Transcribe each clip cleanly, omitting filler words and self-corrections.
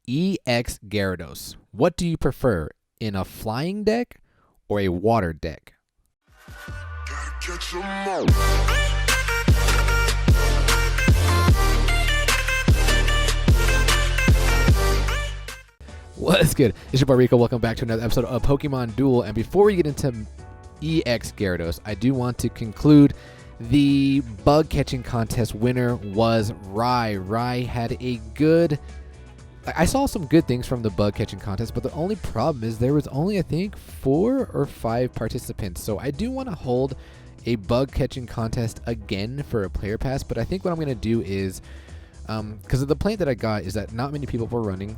EX Gyarados. What do you prefer, in a flying deck or a water deck? What's good? It's your boy Rico. Welcome back to another episode of Pokemon Duel. And before we get into EX Gyarados, I do want to conclude the bug catching contest winner was Rye. Rye had a good... I saw some good things from the bug catching contest, but the only problem is there was only, I think, 4 or 5 participants. So I do want to hold a bug catching contest again for a player pass, but I think what I'm going to do is, because of the complaint that I got is that not many people were running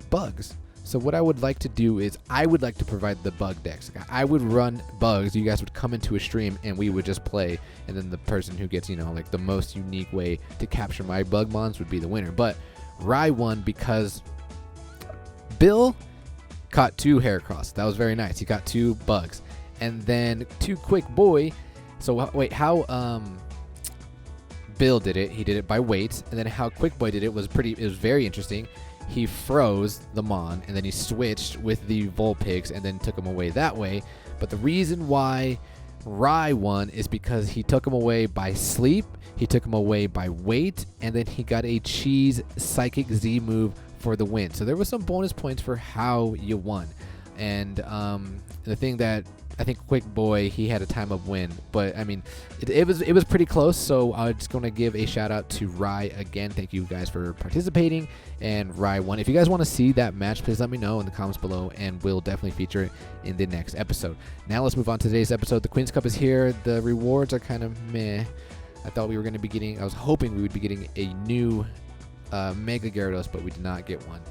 bugs. So what I would like to do is I would like to provide the bug decks. I would run bugs. You guys would come into a stream and we would just play. And then the person who gets, like the most unique way to capture my bug mons would be the winner. But Rye won because Bill caught 2 Heracross. That was very nice. He got 2 bugs. And then 2 Quick Boy. So wait, how Bill did it, he did it by weight. And then how Quick Boy did it was very interesting. He froze the Mon, and then he switched with the Vulpix, and then took him away that way. But the reason why Rye won is because he took him away by sleep, he took him away by weight, and then he got a Cheese Psychic Z move for the win. So there was some bonus points for how you won. And the thing that I think Quick Boy, he had a time of win, but I mean, it was pretty close. So I'm just going to give a shout out to Rye again. Thank you guys for participating, and Rye won. If you guys want to see that match, please let me know in the comments below, and we'll definitely feature it in the next episode. Now let's move on to today's episode. The Queen's Cup is here. The rewards are kind of meh. I thought we were going to be getting, I was hoping we would be getting a new Mega Gyarados, but we did not get one.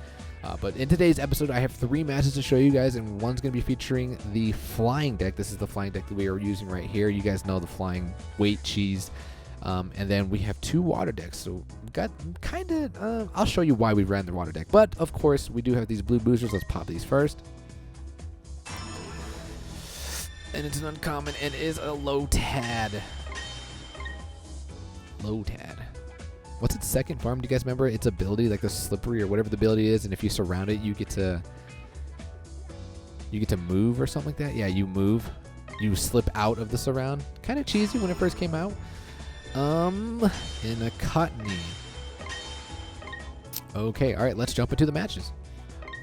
But in today's episode, I have 3 matches to show you guys, and one's going to be featuring the flying deck. This is the flying deck that we are using right here. You guys know the flying weight cheese. And then we have 2 water decks. So got kind of, I'll show you why we ran the water deck. But of course, we do have these blue boosters. Let's pop these first. And it's an uncommon, and it is a Lotad. Lotad. What's its second farm? Do you guys remember its ability, like the slippery or whatever the ability is? And if you surround it, you get to move or something like that. Yeah, you move. You slip out of the surround. Kind of cheesy when it first came out. In a Cottony. Okay, all right, let's jump into the matches.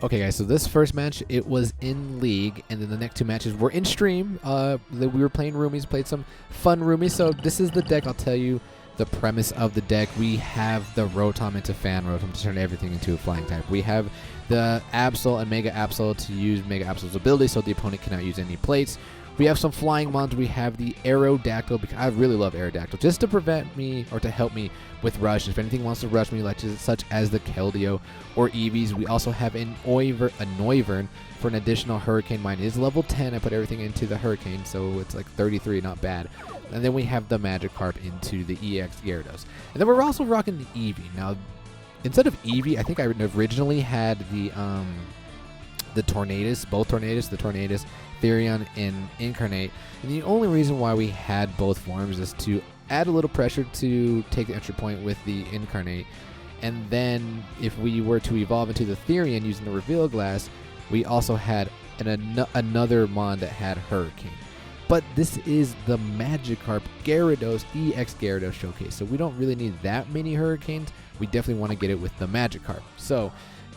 Okay, guys, so this first match, it was in League, and then the next 2 matches were in stream. We were playing roomies, played some fun roomies. So this is the deck, I'll tell you. The premise of the deck, we have the Rotom into Fan Rotom to turn everything into a flying type. We have the Absol and Mega Absol to use Mega Absol's ability so the opponent cannot use any plates. We have some flying mons. We have the Aerodactyl, because I really love Aerodactyl, just to prevent me or to help me with rush. If anything wants to rush me, such as the Keldeo or Eevees. We also have a Noivern for an additional Hurricane. Mine is level 10. I put everything into the Hurricane, so it's like 33, not bad. And then we have the Magikarp into the EX Gyarados. And then we're also rocking the Eevee. Now, instead of Eevee, I think I originally had the Tornadus, both Tornadus, the Tornadus, Therion, and Incarnate. And the only reason why we had both forms is to add a little pressure to take the entry point with the Incarnate. And then if we were to evolve into the Therion using the Reveal Glass, we also had another Mon that had Hurricane. But this is the Magikarp Gyarados EX Gyarados showcase, so we don't really need that many Hurricanes. We definitely want to get it with the Magikarp. So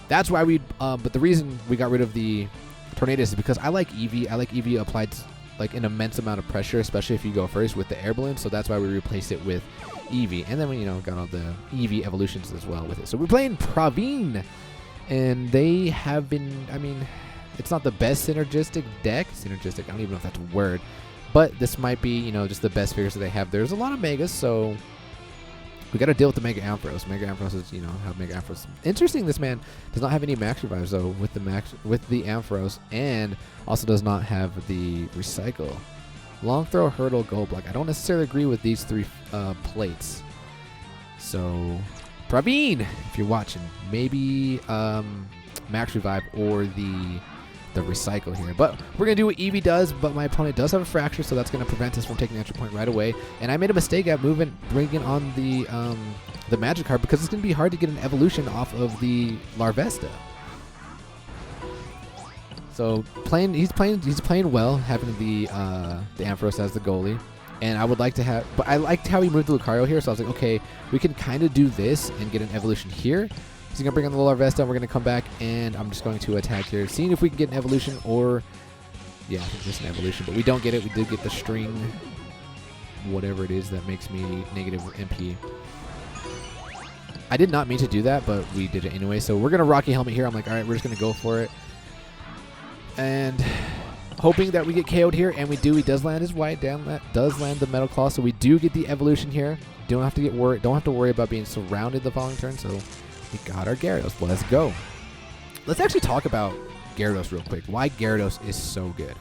that's why but the reason we got rid of the Tornadus is because I like Eevee. I like Eevee applied like an immense amount of pressure, especially if you go first with the Air Balloon. So that's why we replaced it with Eevee. And then we, got all the Eevee evolutions as well with it. So we're playing Praveen, and they have been, it's not the best synergistic deck. Synergistic, I don't even know if that's a word. But this might be, just the best figures that they have. There's a lot of Megas, so we got to deal with the Mega Ampharos. Mega Ampharos is, how Mega Ampharos. Interesting, this man does not have any Max Revives, though, with the Ampharos, and also does not have the Recycle. Long Throw, Hurdle, Gold Block. I don't necessarily agree with these 3 plates. So, Praveen, if you're watching, maybe Max Revive or the Recycle here. But we're going to do what Eevee does, but my opponent does have a Fracture, so that's going to prevent us from taking the entry point right away. And I made a mistake at bringing on the Magikarp, because it's going to be hard to get an evolution off of the Larvesta. So he's playing well, having the Ampharos as the goalie. And I would like to have, but I liked how he moved the Lucario here, so I was like, okay, we can kind of do this and get an evolution here. He's going to bring on the Larvesta, and we're going to come back, and I'm just going to attack here, seeing if we can get an evolution, or, yeah, I think just an evolution, but we don't get it. We did get the string, whatever it is that makes me negative MP. I did not mean to do that, but we did it anyway, so we're going to Rocky Helmet here. I'm like, all right, we're just going to go for it. And hoping that we get KO'd here, and we do. He does land his white down. That does land the Metal Claw, so we do get the evolution here. Don't have to get worried. Don't have to worry about being surrounded the following turn. So we got our Gyarados. Let's go. Let's actually talk about Gyarados real quick. Why Gyarados is so good.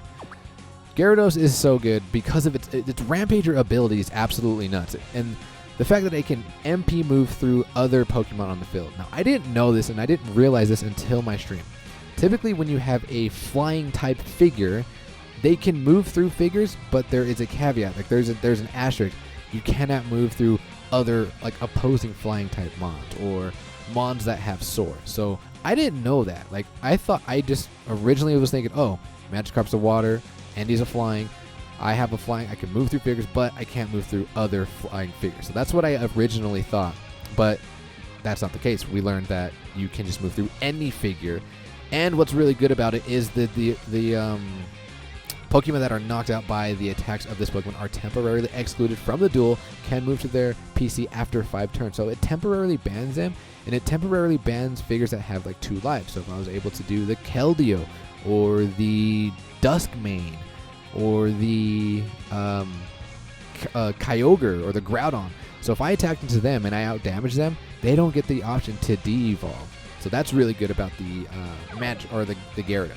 Gyarados is so good because of its Rampager ability is absolutely nuts, and the fact that it can MP move through other Pokemon on the field. Now I didn't know this, and I didn't realize this until my stream. Typically, when you have a flying type figure, they can move through figures, but there is a caveat. Like there's an asterisk. You cannot move through other like opposing flying type mons or mons that have Soar. So I didn't know that. Like I just originally was thinking, oh, Magikarp's a water, Andy's a flying. I have a flying. I can move through figures, but I can't move through other flying figures. So that's what I originally thought, but that's not the case. We learned that you can just move through any figure. And what's really good about it is that the Pokemon that are knocked out by the attacks of this Pokemon are temporarily excluded from the duel, can move to their PC after 5 turns. So it temporarily bans them, and it temporarily bans figures that have like 2 lives. So if I was able to do the Keldeo, or the Duskmane, or the Kyogre, or the Groudon. So if I attacked into them and I outdamage them, they don't get the option to de-evolve. So that's really good about the the Gyarados.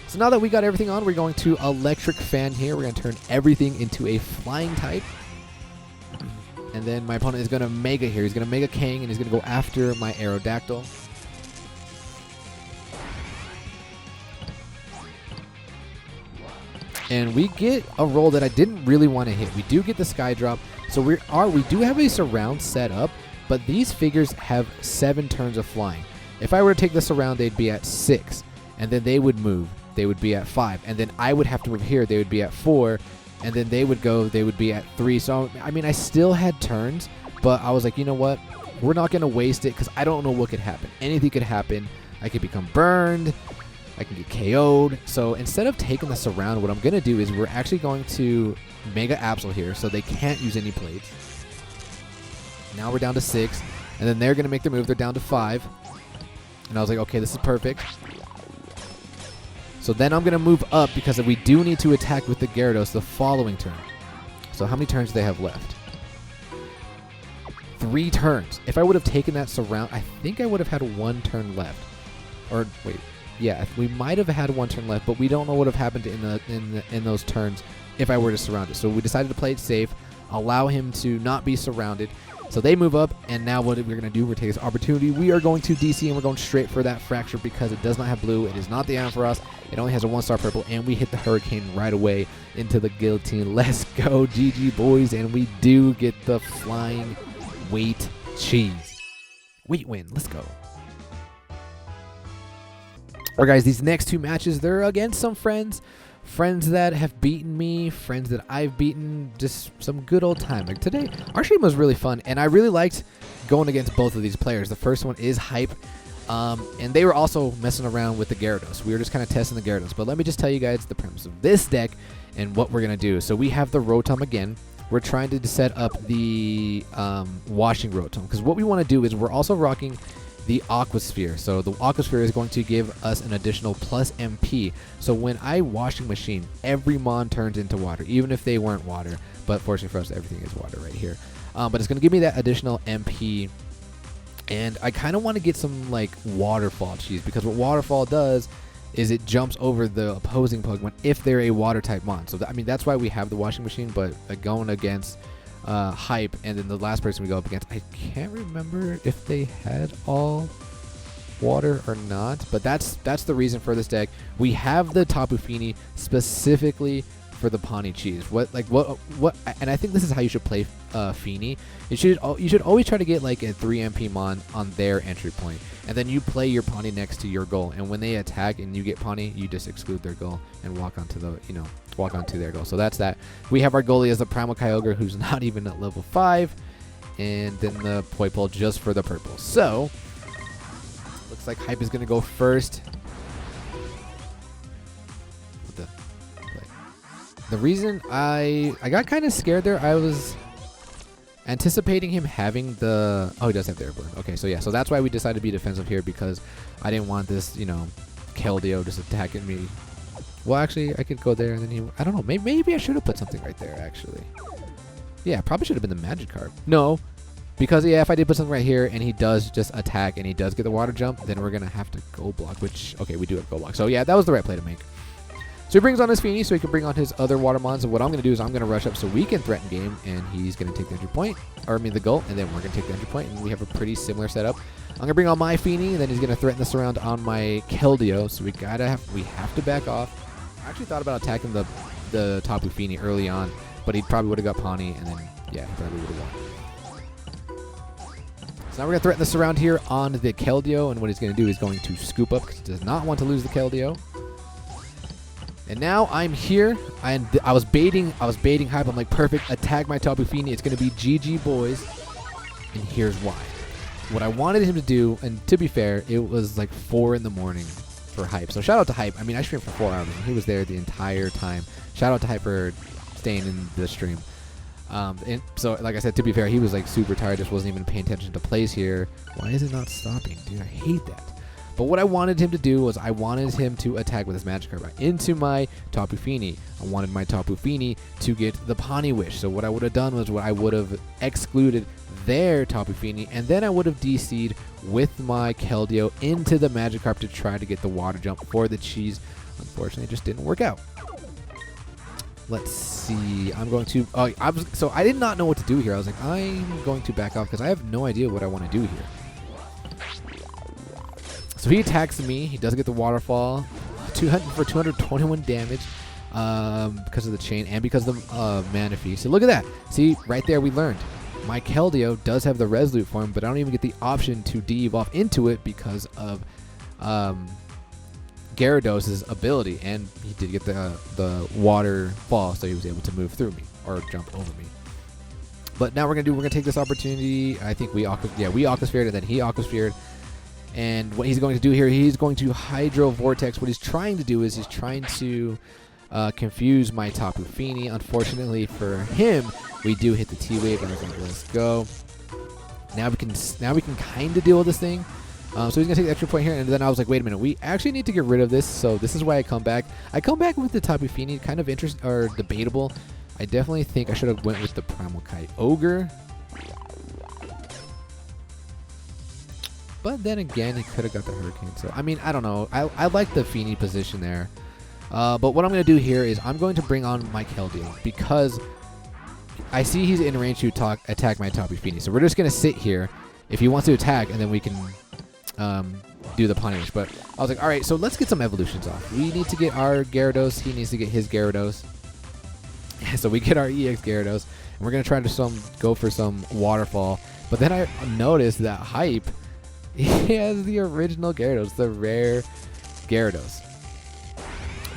So now that we got everything on, we're going to Electric Fan here. We're going to turn everything into a flying type. And then my opponent is going to Mega here. He's going to Mega Kang, and he's going to go after my Aerodactyl. And we get a roll that I didn't really want to hit. We do get the Sky Drop. So we do have a surround set up, but these figures have 7 turns of flying. If I were to take this around, they'd be at 6, and then they would move. They would be at 5, and then I would have to move here. They would be at 4, and then they would be at 3. So, I mean, I still had turns, but I was like, you know what? We're not going to waste it because I don't know what could happen. Anything could happen. I could become burned. I can get KO'd. So instead of taking the surround, what I'm going to do is we're actually going to Mega Absol here, so they can't use any plates. Now we're down to 6, and then they're going to make their move. They're down to 5. And I was like, okay, this is perfect. So then I'm going to move up because we do need to attack with the Gyarados the following turn. So how many turns do they have left? 3 turns. If I would have taken that surround, I think I would have had 1 turn left. Or wait, yeah, we might have had 1 turn left, but we don't know what would have happened in those turns if I were to surround it. So we decided to play it safe, allow him to not be surrounded. So they move up, and now what we're going to do, we're going to take this opportunity. We are going to DC, and we're going straight for that Fracture because it does not have blue. It is not the Ampharos. It only has a 1-star purple, and we hit the Hurricane right away into the Guillotine. Let's go, GG boys, and we do get the Flying Weight Cheese. Weight win. Let's go. All right, guys, these next 2 matches, they're against some friends that have beaten me, friends that I've beaten, just some good old time. Like today, our stream was really fun, and I really liked going against both of these players. The first one is Hype, and they were also messing around with the Gyarados. We were just kind of testing the Gyarados, but let me just tell you guys the premise of this deck and what we're going to do. So we have the Rotom again. We're trying to set up the Washing Rotom, because what we want to do is we're also rocking the Aquasphere. So the Aquasphere is going to give us an additional plus MP. So when I Washing Machine, every Mon turns into water, even if they weren't water. But fortunately for us, everything is water right here. But it's going to give me that additional MP. And I kind of want to get some like Waterfall cheese, because what Waterfall does is it jumps over the opposing Pokemon if they're a water type Mon. So I mean, that's why we have the Washing Machine, but going against Hype, and then the last person we go up against, I can't remember if they had all water or not, but that's the reason for this deck. We have the Tapu Fini specifically for the Pawnee cheese. What, and I think this is how you should play Feeny. You should always try to get like a 3 MP Mon on their entry point, and then you play your Pawnee next to your goal. And when they attack and you get Pawnee, you just exclude their goal and walk onto their goal. So that's that. We have our goalie as the Primal Kyogre, who's not even at level 5, and then the Poipole just for the purple. So looks like Hype is gonna go first. The reason I got kind of scared there, I was anticipating him having the... Oh, he does have the air balloon. Okay, so yeah, so that's why we decided to be defensive here, because I didn't want this, Keldeo just attacking me. Well, actually, I could go there, and then he... I don't know, maybe I should have put something right there, actually. Yeah, probably should have been the Magikarp. No, because, yeah, if I did put something right here, and he does just attack, and he does get the water jump, then we're going to have to go block, which... Okay, we do have go block. So, yeah, that was the right play to make. So he brings on his Feeny so he can bring on his other Water Mons. And what I'm going to do is I'm going to rush up so we can threaten game, and he's going to take the entry point, or the goal, and then we're going to take the entry point, and we have a pretty similar setup. I'm going to bring on my Feeny, and then he's going to threaten this around on my Keldeo, so we have to back off. I actually thought about attacking the Tapu Fini early on, but he probably would have got Pawnee, and then, yeah, he probably would have won. So now we're going to threaten this around here on the Keldeo, and what he's going to do is going to scoop up, because he does not want to lose the Keldeo. And now I'm here, and I was baiting Hype. I'm like, perfect, attack my Tapu Fini. It's going to be GG, boys. And here's why. What I wanted him to do, and to be fair, it was like 4 in the morning for Hype. So shout out to Hype. I mean, I streamed for 4 hours, and he was there the entire time. Shout out to Hype for staying in the stream. And so, like I said, to be fair, he was like super tired, just wasn't even paying attention to plays here. Why is it not stopping? Dude, I hate that. But what I wanted him to do was I wanted him to attack with his Magikarp into my Tapu Fini. I wanted my Tapu Fini to get the Pawnee Wish. So what I would have done was I would have excluded their Tapu Fini, and then I would have DC'd with my Keldeo into the Magikarp to try to get the water jump for the cheese. Unfortunately, it just didn't work out. Let's see. I'm going to... so I did not know what to do here. I was like, I'm going to back off because I have no idea what I want to do here. So he attacks me. He does get the waterfall. 221 damage because of the chain and because of the Manaphy. So look at that. See, right there we learned. My Keldeo does have the Resolute form, but I don't even get the option to de-evolve into it because of Gyarados' ability. And he did get the waterfall, so he was able to move through me or jump over me. But now we're gonna take this opportunity. I think we Aquasphered, and then he Aquasphered. And what he's going to do here, he's going to Hydro Vortex. What he's trying to do is he's trying to confuse my Tapu Fini. Unfortunately for him, we do hit the T-Wave, and we're going to let's go. Now we can kind of deal with this thing. So he's going to take the extra point here, and then I was like, wait a minute, we actually need to get rid of this. So this is why I come back. I come back with the Tapu Fini, kind of debatable. I definitely think I should have went with the Primal Kyogre. But then again, he could have got the Hurricane. So, I mean, I don't know. I like the Fini position there. But what I'm going to do here is I'm going to bring on my Keldeo because I see he's in range to attack my Tapu Fini. So we're just going to sit here if he wants to attack, and then we can do the punish. But I was like, all right, so let's get some evolutions off. We need to get our Gyarados. He needs to get his Gyarados. So we get our EX Gyarados, and we're going to try to go for some Waterfall. But then I noticed that Hype... He has the original Gyarados, the rare Gyarados.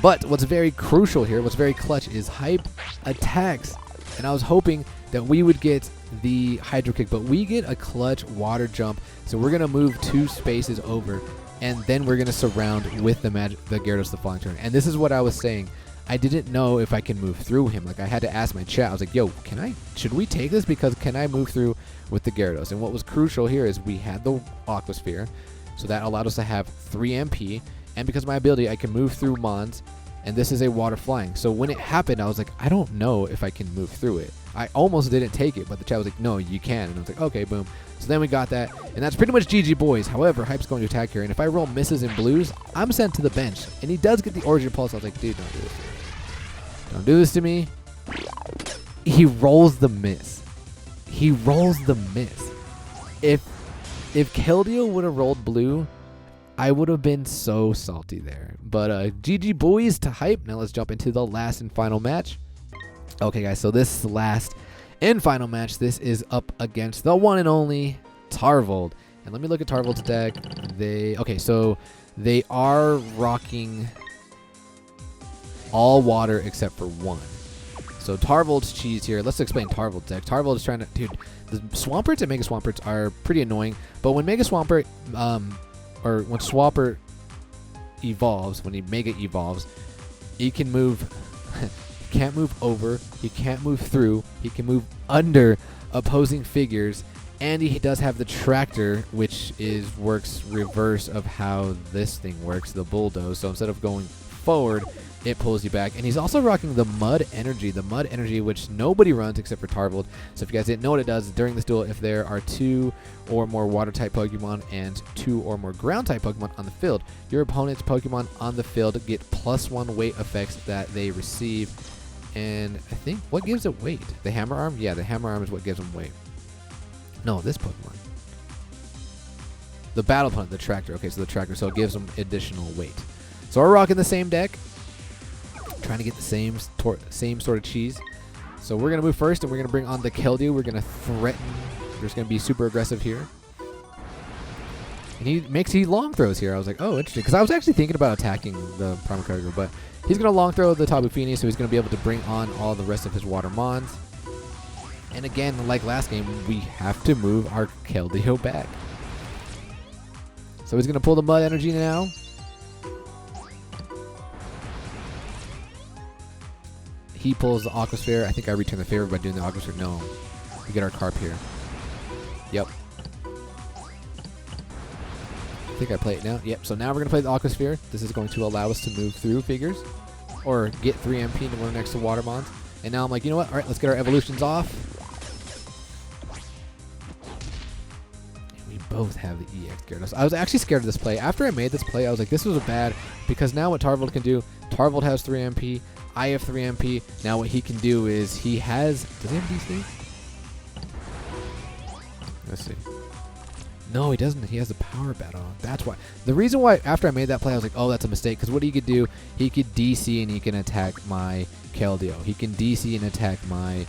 But what's very crucial here, what's very clutch, is Hype attacks. And I was hoping that we would get the Hydro Kick, but we get a clutch water jump. So we're going to move 2 spaces over, and then we're going to surround with the Gyarados the following turn. And this is what I was saying. I didn't know if I can move through him. Like, I had to ask my chat. I was like, yo, should we take this? Because can I move through with the Gyarados? And what was crucial here is we had the Aquasphere, so that allowed us to have 3 MP. And because of my ability, I can move through Mons, and this is a water flying. So when it happened, I was like, I don't know if I can move through it. I almost didn't take it, but the chat was like, no, you can. And I was like, okay, boom. So then we got that, and that's pretty much GG, boys. However, Hype's going to attack here, and if I roll misses and blues, I'm sent to the bench. And he does get the Origin Pulse. I was like, dude, don't do this to me. Don't do this to me. He rolls the miss. He rolls the miss. If Keldeo would have rolled blue, I would have been so salty there. But GG boys to hype. Now let's jump into the last and final match. Okay, guys, so this last and final match, this is up against the one and only Tarvold. And let me look at Tarvold's deck. So they are rocking all water except for one. So Tarvold's cheese here. Let's explain Tarvold's deck. Tarvold is trying to... Dude, the Swamperts and Mega Swamperts are pretty annoying. But when Mega Swampert... or when Swampert evolves, when he Mega evolves, he can move... he can't move over. He can't move through. He can move under opposing figures. And he does have the tractor, which works reverse of how this thing works, the bulldoze. So instead of going forward, it pulls you back. And he's also rocking the mud energy, which nobody runs except for Tarvold. So if you guys didn't know what it does, during this duel, if there are 2 or more water type Pokemon and 2 or more ground type Pokemon on the field, your opponent's Pokemon on the field get +1 weight effects that they receive. And I think, what gives it weight? The Hammer Arm? Yeah, the Hammer Arm is what gives them weight. No, this Pokemon. The Battle Plant, the Tractor. Okay, so the Tractor, so it gives them additional weight. So we're rocking the same deck. Trying to get the same sort of cheese. So we're going to move first, and we're going to bring on the Keldeo. We're going to threaten. We're just going to be super aggressive here. And he long throws here. I was like, oh, interesting. Because I was actually thinking about attacking the Primal Kyogre, but he's going to long throw the Tapu Fini, so he's going to be able to bring on all the rest of his Water Mons. And again, like last game, we have to move our Keldeo back. So he's going to pull the Mud Energy now. He pulls the Aquasphere. I think I return the favor by doing the Aquasphere. No. We get our Carp here. Yep. I think I play it now. Yep. So now we're going to play the Aquasphere. This is going to allow us to move through figures. Or get 3 MP and we're next to Watermons. And now I'm like, you know what? All right, let's get our evolutions off. We both have the EX Gyarados. I was actually scared of this play. After I made this play, I was like, this was bad. Because now what Tarvold can do, Tarvold has 3 MP. I have 3 MP. Now what he can do is he has... Does he have DC? Let's see. No, he doesn't. He has the Power Battle. That's why. The reason why after I made that play, I was like, oh, that's a mistake. Because what he could do, he could DC and he can attack my Keldeo. He can DC and attack my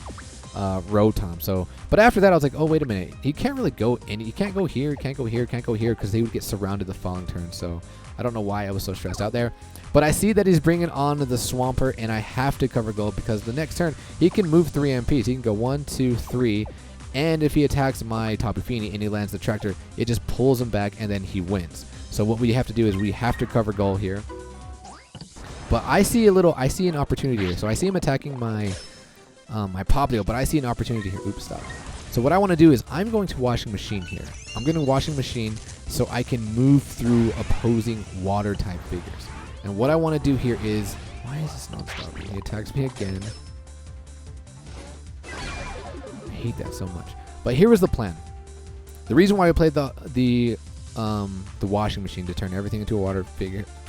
Rotom. So, but after that, I was like, oh, wait a minute. He can't really go in. He can't go here. Can't go here. Can't go here because he would get surrounded the following turn. So I don't know why I was so stressed out there. But I see that he's bringing on the Swampert, and I have to cover gold because the next turn, he can move 3 MPs. He can go 1, 2, 3, and if he attacks my Tapu Fini and he lands the Tractor, it just pulls him back, and then he wins. So what we have to do is we have to cover gold here. But I see an opportunity here. So I see him attacking my my Poplio, but I see an opportunity here. Oops, stop. So what I want to do is I'm going to Washing Machine here. I'm going to Washing Machine so I can move through opposing water-type figures. And what I want to do here is... Why is this not stopping? He attacks me again. I hate that so much. But here was the plan. The reason why I played the Washing Machine to turn everything into a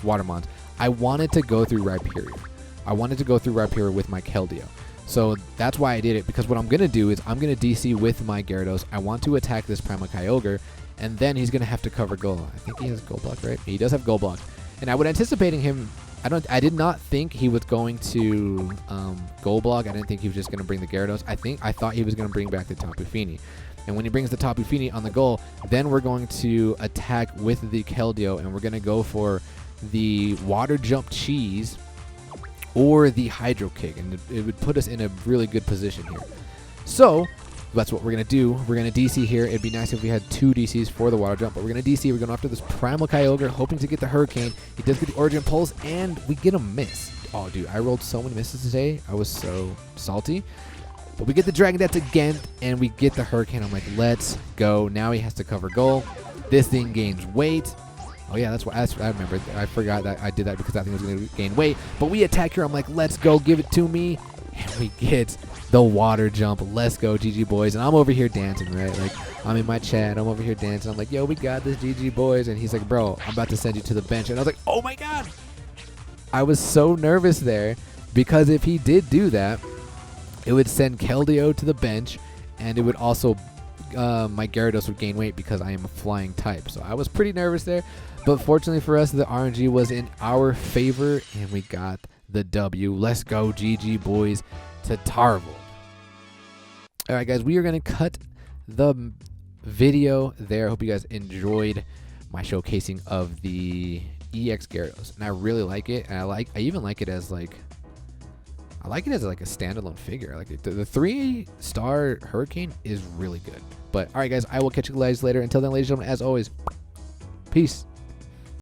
Watermons, I wanted to go through Rhyperior. I wanted to go through Rhyperior with my Keldeo. So that's why I did it, because what I'm going to do is I'm going to DC with my Gyarados. I want to attack this Primal Kyogre, and then he's going to have to cover Gold. I think he has Gold Block, right? He does have Gold Block. And I was anticipating him. I did not think he was going to Gold Block. I didn't think he was just going to bring the Gyarados. I thought he was going to bring back the Tapu Fini. And when he brings the Tapu Fini on the goal, then we're going to attack with the Keldeo, and we're going to go for the Water Jump Cheese or the Hydro Kick, and it would put us in a really good position here. So that's what we're going to do. We're going to DC here. It'd be nice if we had 2 DCs for the Water Jump, but we're going to DC. We're going after this Primal Kyogre, hoping to get the Hurricane. He does get the Origin Pulse, and we get a miss. Oh, dude, I rolled so many misses today. I was so salty. But we get the Dragon Dance again, and we get the Hurricane. I'm like, let's go. Now he has to cover goal. This thing gains weight. Oh, yeah, that's why I remember. I forgot that I did that because that thing was going to gain weight. But we attack here. I'm like, let's go. Give it to me. And we get the Water Jump. Let's go, GG boys. And I'm over here dancing, right? Like, I'm in my chat. I'm over here dancing. I'm like, yo, we got this, GG boys. And he's like, bro, I'm about to send you to the bench. And I was like, oh, my God. I was so nervous there because if he did do that, it would send Keldeo to the bench, and it would also, my Gyarados would gain weight because I am a flying type. So I was pretty nervous there. But fortunately for us, the RNG was in our favor, and we got the W. Let's go, GG boys, to Tarvel. All right, guys, we are going to cut the video there. I hope you guys enjoyed my showcasing of the EX Gyarados, and I really like it. And I even like it as like a standalone figure. Like the 3-star Hurricane is really good. But all right, guys, I will catch you guys later. Until then, ladies and gentlemen, as always, peace.